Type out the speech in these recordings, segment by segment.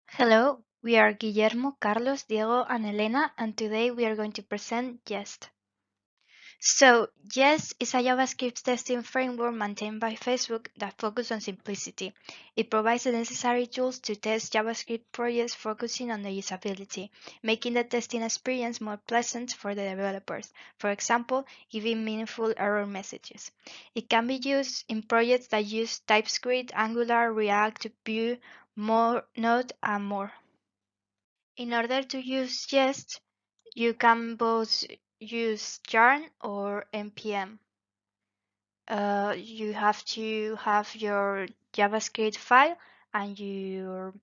Hello, we are Guillermo, Carlos, Diego, and Elena, and today we are going to present Jest. So, Jest is a JavaScript testing framework maintained by Facebook that focuses on simplicity. It provides the necessary tools to test JavaScript projects focusing on the usability, making the testing experience more pleasant for the developers, for example, giving meaningful error messages. It can be used in projects that use TypeScript, Angular, React, Vue, Node, and more. In order to use jest, you can both use yarn or npm. You have to have your JavaScript file and your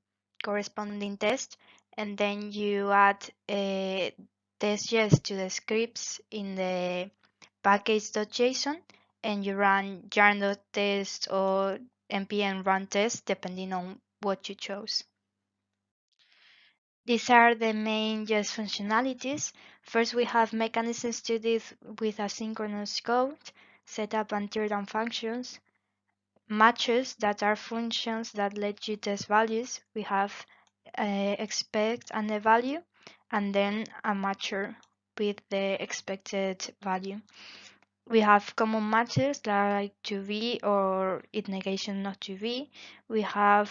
corresponding test, and then you add a test jest to the scripts in the package.json, and you run yarn.test or npm run test depending on what you chose. These are the main Jest functionalities. First, we have mechanisms to deal with asynchronous code, setup and teardown functions, matches that are functions that let you test values. We have expect and the value, and then a matcher with the expected value. We have common matches like to be or it negation not to be. We have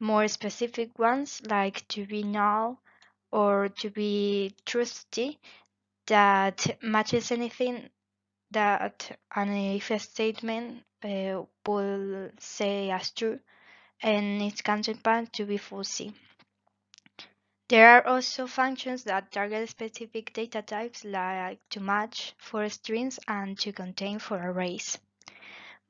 more specific ones like to be null or to be trusty that matches anything that an if statement will say as true, and its counterpart to be falsy. There are also functions that target specific data types like to match for strings and to contain for arrays.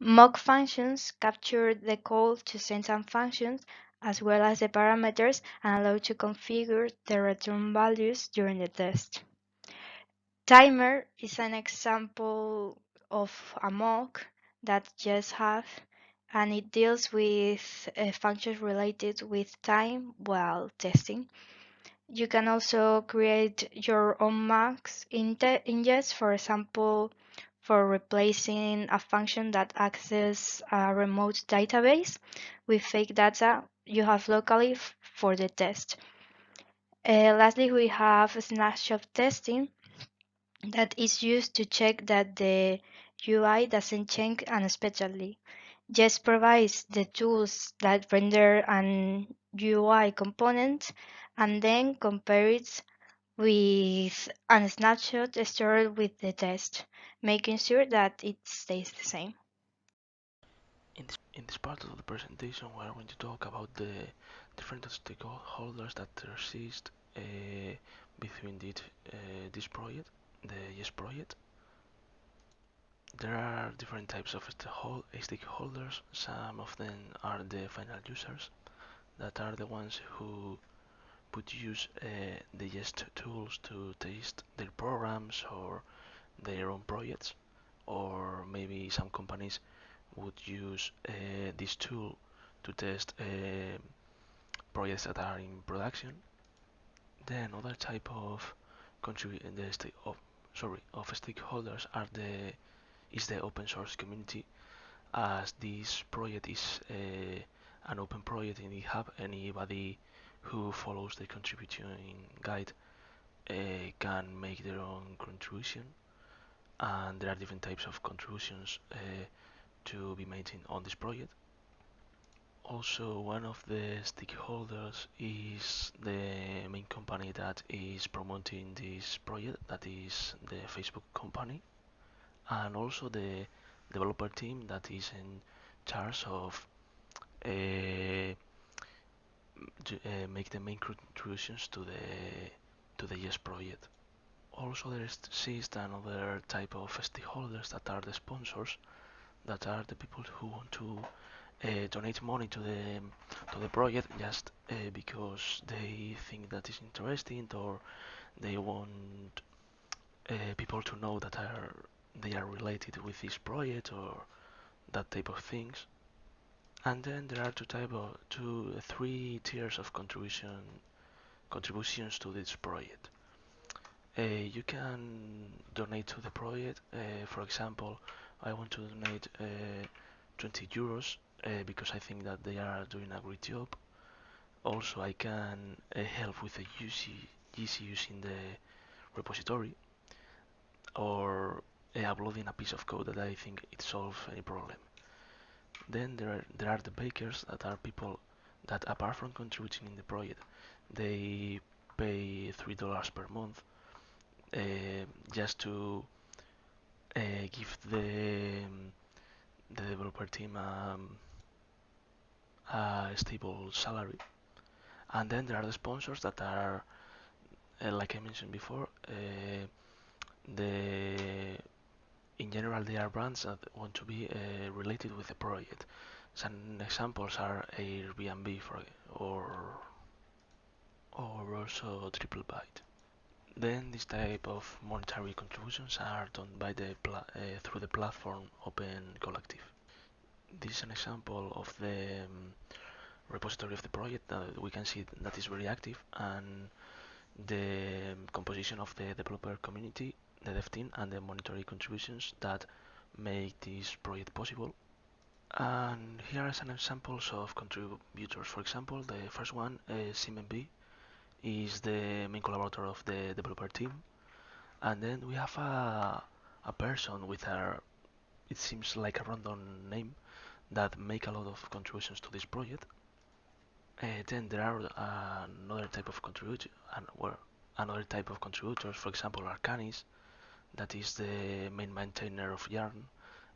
Mock functions capture the call to send some functions as well as the parameters and allow to configure the return values during the test. Timer is an example of a mock that just have, and it deals with functions related with time while testing. You can also create your own mocks in Jest, for example, for replacing a function that accesses a remote database with fake data you have locally for the test. Lastly, we have snapshot testing that is used to check that the UI doesn't change unexpectedly. Just provides the tools that render an UI component and then compare it with a snapshot stored with the test, making sure that it stays the same. In this part of the presentation, we are going to talk about the different stakeholders that exist between this project, the Yes project. There are different types of stakeholders. Some of them are the final users, that are the ones who would use the Jest tools to test their programs or their own projects, or maybe some companies would use this tool to test projects that are in production. Then other type of stakeholders are the open source community, as this project is an open project in GitHub. Anybody who follows the contribution guide can make their own contribution, and there are different types of contributions to be made on this project. Also, one of the stakeholders is the main company that is promoting this project, that is the Facebook company, and also the developer team that is in charge of make the main contributions to the Yes project. Also, there exists another type of stakeholders that are the sponsors, that are the people who want to donate money to the project just because they think that is interesting, or they want people to know that they are related with this project, or that type of things. And then there are three tiers of contributions to this project. You can donate to the project. For example, I want to donate 20 euros because I think that they are doing a great job, Also, I can help with the GC using the repository or uploading a piece of code that I think it solves any problem. Then there are the bakers that are people that apart from contributing in the project, they pay $3 per month just to give the developer team a stable salary. And then there are the sponsors that are, like I mentioned before, the in general they are brands that want to be related with the project. Some examples are Airbnb or also TripleByte. Then this type of monetary contributions are done by through the platform Open Collective. This is an example of the repository of the project that we can see that is very active, and the composition of the developer community, the dev team, and the monetary contributions that make this project possible. And here are some examples of contributors. For example, the first one, Simon B, is the main collaborator of the developer team. And then we have a person with it seems like a random name that make a lot of contributions to this project. Then there are another type of contributors. For example, Arcanis, that is the main maintainer of Yarn.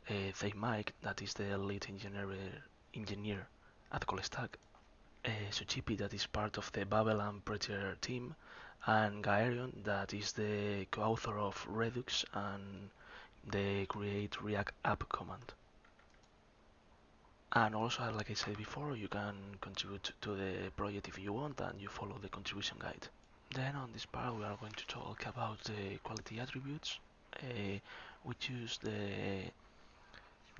They Mike, that is the lead engineer at Callstack. Suchipi, that is part of the Babel and Prettier team, and Gaerion, that is the co-author of Redux and the create React app command. And also, like I said before, you can contribute to the project if you want and you follow the contribution guide. Then on this part we are going to talk about the quality attributes. We choose the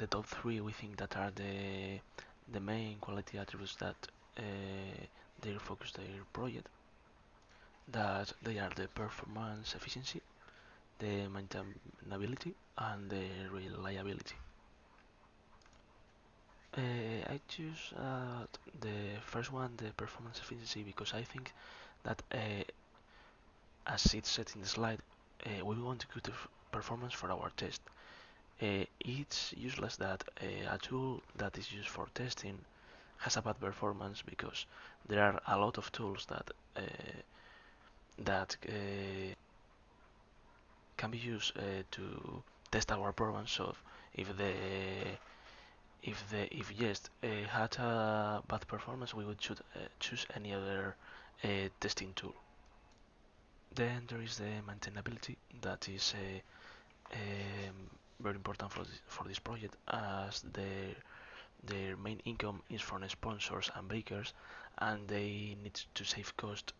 top three we think that are the main quality attributes that they focus their project. That they are the performance efficiency, the maintainability, and the reliability. I choose the first one, the performance efficiency, because I think that as it's said in the slide, we want good performance for our test. It's useless that a tool that is used for testing has a bad performance because there are a lot of tools that can be used to test our performance. So if the if jest had a bad performance, we would should choose any other testing tool. Then there is the maintainability that is very important for this project, as their main income is from sponsors and bakers, and they need to save cost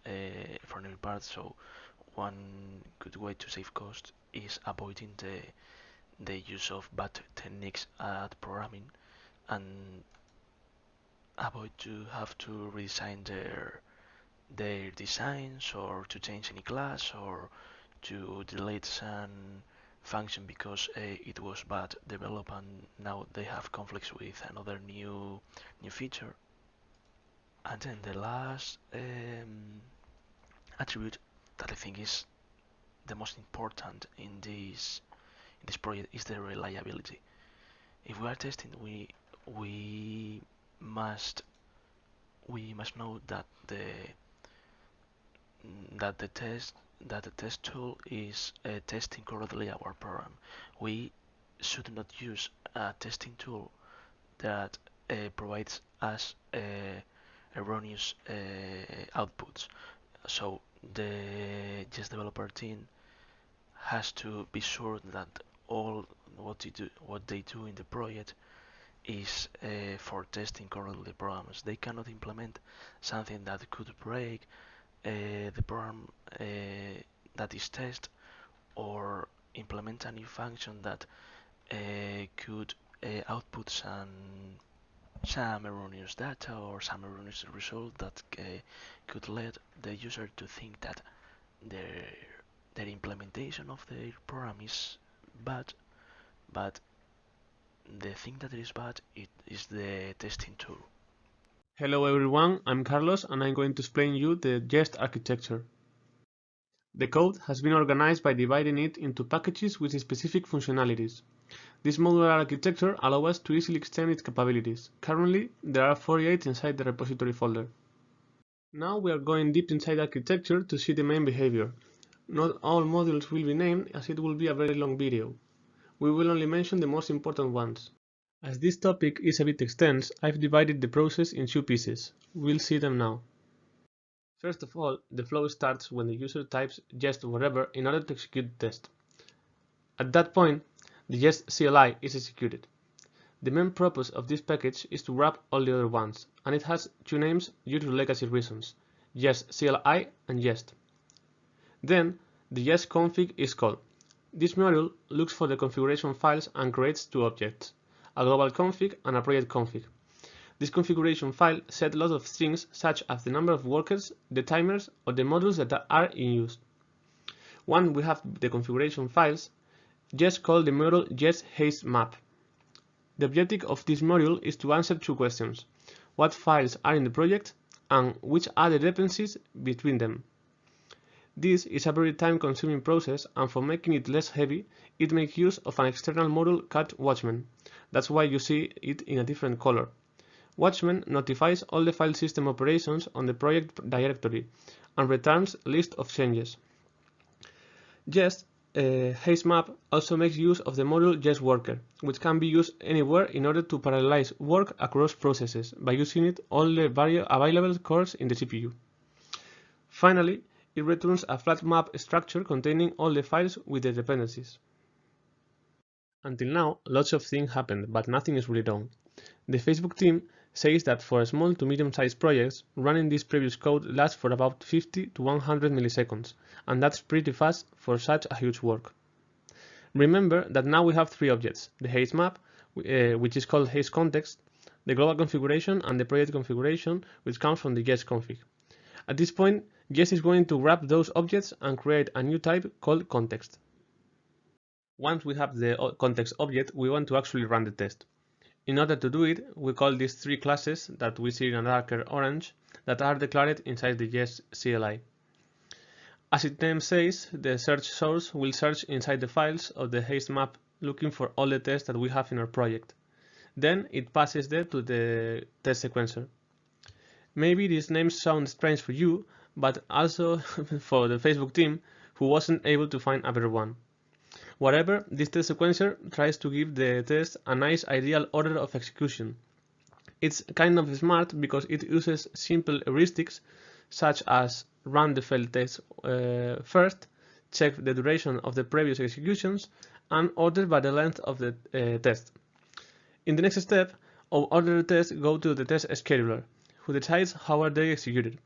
for every part. So one good way to save cost is avoiding the use of bad techniques at programming, and avoid to have to redesign their designs, or to change any class, or to delete some function because it was bad developed and now they have conflicts with another new feature. And then the last attribute that I think is the most important in this project is the reliability. If we are testing, we must we must know that the test that the test tool is testing correctly our program. We should not use a testing tool that provides us erroneous outputs. So the Jest developer team has to be sure that all what they do in the project is for testing correctly programs. They cannot implement something that could break the program that is test, or implement a new function that could output some erroneous data or some erroneous result that could lead the user to think that their their implementation of their program is bad, but the thing that is bad it is the testing tool. Hello everyone, I'm Carlos and I'm going to explain you the jest architecture. The code has been organized by dividing it into packages with specific functionalities. This modular architecture allows us to easily extend its capabilities. Currently, there are 48 inside the repository folder. Now we are going deep inside the architecture to see the main behavior. Not all modules will be named as it will be a very long video. We will only mention the most important ones. As this topic is a bit extensive, I've divided the process in two pieces. We'll see them now. First of all, the flow starts when the user types jest wherever in order to execute the test. At that point, the jest CLI is executed. The main purpose of this package is to wrap all the other ones, and it has two names due to legacy reasons, jest CLI and jest. Then, the jest config is called. This module looks for the configuration files and creates two objects, a global config and a project config. This configuration file sets lots of strings such as the number of workers, the timers, or the modules that are in use. Once we have the configuration files, just call the module jest_haste_map. The objective of this module is to answer two questions: what files are in the project, and which are the dependencies between them. This is a very time-consuming process, and for making it less heavy, it makes use of an external module called Watchman. That's why you see it in a different color. Watchman notifies all the file system operations on the project directory and returns a list of changes. Jest HasteMap also makes use of the module JestWorker, which can be used anywhere in order to parallelize work across processes by using all the available cores in the CPU. Finally, it returns a flat map structure containing all the files with the dependencies. Until now, lots of things happened, but nothing is really done. The Facebook team says that for small to medium-sized projects, running this previous code lasts for about 50 to 100 milliseconds, and that's pretty fast for such a huge work. Remember that now we have three objects: the haste map, which is called haste context, the global configuration, and the project configuration, which comes from the jest config. At this point, jest is going to wrap those objects and create a new type called context. Once we have the context object, we want to actually run the test. In order to do it, we call these three classes that we see in a darker orange that are declared inside the jest CLI. As its name says, the search source will search inside the files of the haste map looking for all the tests that we have in our project. Then it passes them to the test sequencer. Maybe these names sound strange for you, but also for the Facebook team, who wasn't able to find a better one. Whatever, this test sequencer tries to give the test a nice ideal order of execution. It's kind of smart because it uses simple heuristics such as run the failed test first, check the duration of the previous executions, and order by the length of the test. In the next step, all ordered tests go to the test scheduler, who decides how are they executed.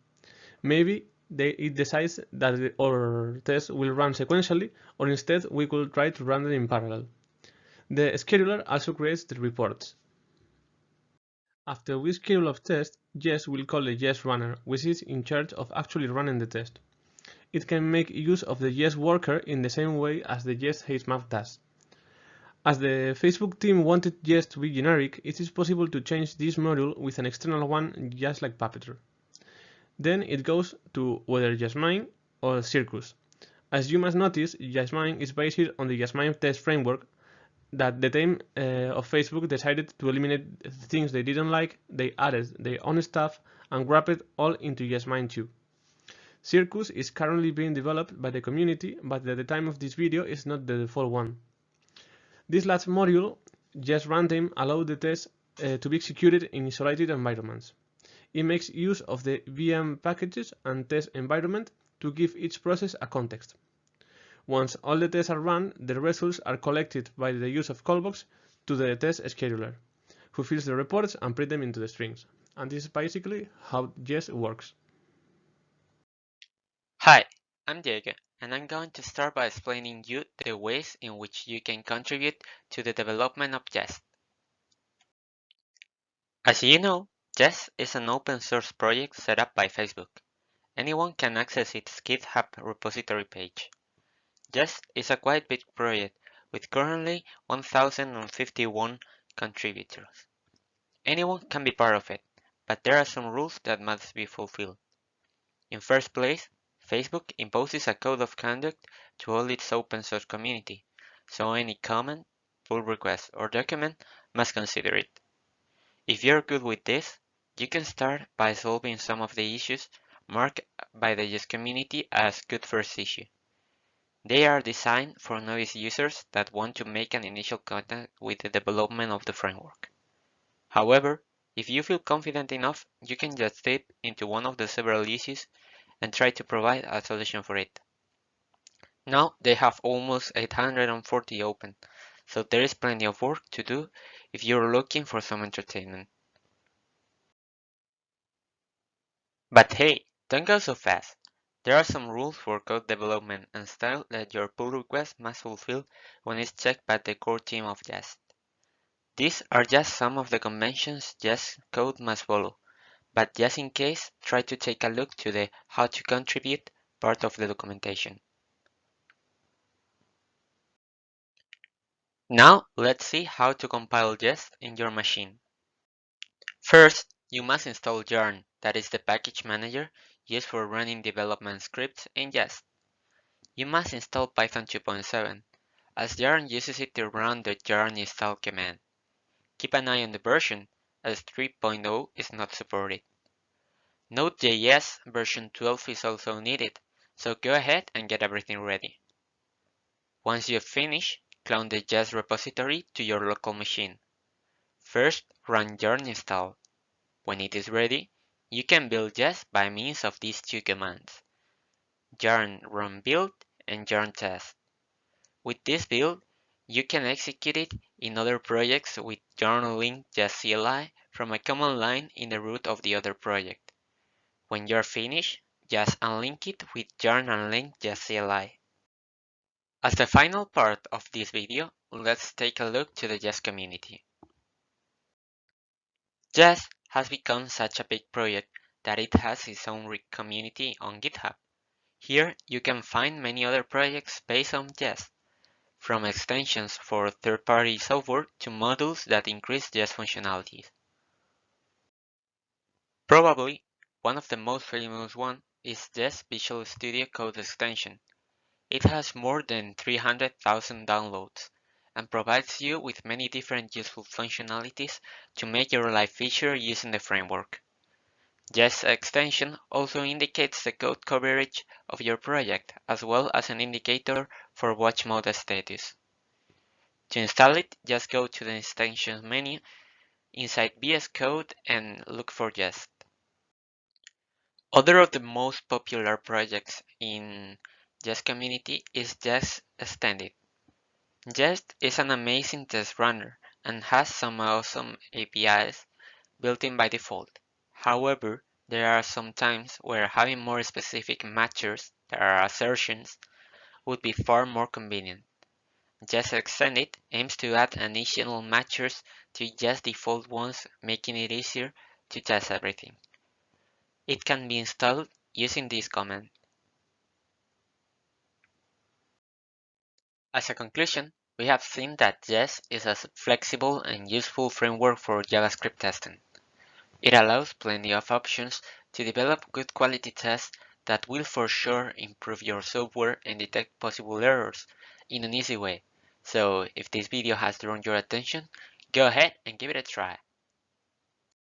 Maybe it decides that our test will run sequentially, or instead we could try to run them in parallel. The scheduler also creates the reports. After we schedule a test, Jest will call the Jest runner, which is in charge of actually running the test. It can make use of the Jest worker in the same way as the Jest HasteMap does. As the Facebook team wanted Jest to be generic, it is possible to change this module with an external one just like Puppeteer. Then it goes to whether Jasmine or Circus. As you must notice, Jasmine is based on the Jasmine test framework that the team of Facebook decided to eliminate the things they didn't like. They added their own stuff and wrapped it all into Jasmine 2. Circus is currently being developed by the community, but at the time of this video is not the default one. This last module, Jest Runtime, allows the test to be executed in isolated environments. It makes use of the VM packages and test environment to give each process a context. Once all the tests are run, the results are collected by the use of callbacks to the test scheduler, who fills the reports and prints them into the strings. And this is basically how Jest works. Hi, I'm Diego, and I'm going to start by explaining you the ways in which you can contribute to the development of Jest. As you know, Jest is an open source project set up by Facebook. Anyone can access its GitHub repository page. Jest is a quite big project with currently 1051 contributors. Anyone can be part of it, but there are some rules that must be fulfilled. In first place, Facebook imposes a code of conduct to all its open source community, so any comment, pull request, or document must consider it. If you're good with this, you can start by solving some of the issues marked by the Jest community as good first issue. They are designed for novice users that want to make an initial contact with the development of the framework. However, if you feel confident enough, you can just dip into one of the several issues and try to provide a solution for it. Now they have almost 840 open, so there is plenty of work to do if you're looking for some entertainment. But hey, don't go so fast. There are some rules for code development and style that your pull request must fulfill when it's checked by the core team of Jest. These are just some of the conventions Jest code must follow, but just in case, try to take a look to the How to Contribute part of the documentation. Now let's see how to compile Jest in your machine. First, you must install Yarn, that is the package manager used for running development scripts in Jest. You must install Python 2.7, as Yarn uses it to run the yarn install command. Keep an eye on the version, as 3.0 is not supported. Node.js version 12 is also needed, so go ahead and get everything ready. Once you've finished, clone the Jest repository to your local machine. First, run yarn install. When it is ready, you can build Jest by means of these two commands: yarn run build and yarn test. With this build, you can execute it in other projects with yarn link jest CLI from a command line in the root of the other project. When you're finished, just unlink it with yarn unlink jest CLI. As the final part of this video, let's take a look to the Jest community. Jest has become such a big project that it has its own community on GitHub. Here you can find many other projects based on Jest, from extensions for third-party software to modules that increase Jest functionalities. Probably one of the most famous ones is Jest Visual Studio Code Extension. It has more than 300,000 downloads and provides you with many different useful functionalities to make your life easier using the framework. Jest extension also indicates the code coverage of your project, as well as an indicator for watch mode status. To install it, just go to the extensions menu inside VS Code and look for Jest. Other of the most popular projects in Jest community is Jest Extended. Jest is an amazing test runner and has some awesome APIs built in by default. However, there are some times where having more specific matchers, that are assertions, would be far more convenient. Jest Extended aims to add additional matchers to Jest default ones, making it easier to test everything. It can be installed using this command. As a conclusion, we have seen that Jest is a flexible and useful framework for JavaScript testing. It allows plenty of options to develop good quality tests that will for sure improve your software and detect possible errors in an easy way. So if this video has drawn your attention, go ahead and give it a try.